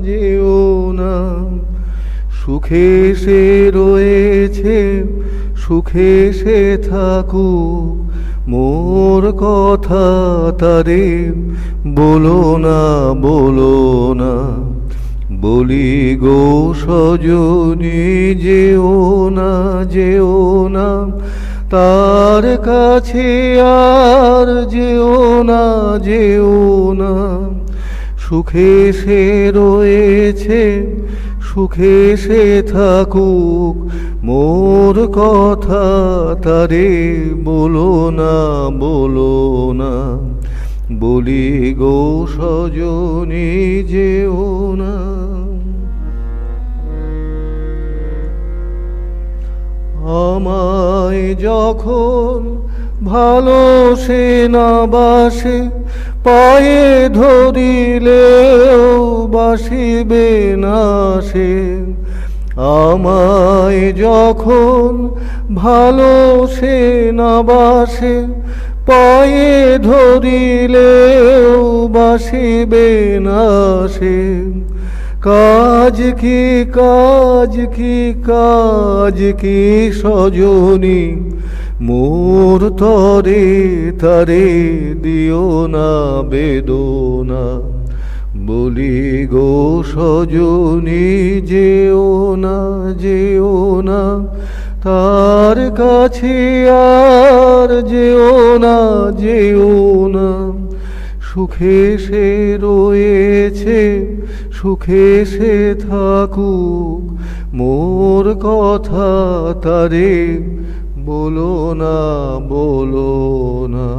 যেও না। সুখে সে রয়েছে, সুখে সে থাকুক, মোর কথা তারে বলো না, বলো না। বলি গো সজনী যেও না, যেও না, তার কাছে আর যেও না, যেও না। সুখে সে রয়েছে, সুখে সে থাকুক, মোর কথা তারে বলো না, বলো না। বলি গো সজনী যেও না। আমায় যখন ভালো সে না বাসে, পায়ে ধরিলেও বাসিবে না সে। আমায় যখন ভালো সে না বাসে, পায়ে ধরিলেও বাসিবে না সে। কাজ কি, কাজ কি, কাজ কি সজনী, মোর তরে তারে দিও না বেদনা। বলি গো সজনী যেও না, যেও না, তার কাছে আর যেও না, যেও না। সুখে সে রয়েছে, সুখে সে থাকুক, মোর কথা তারে বলো না, বলো না।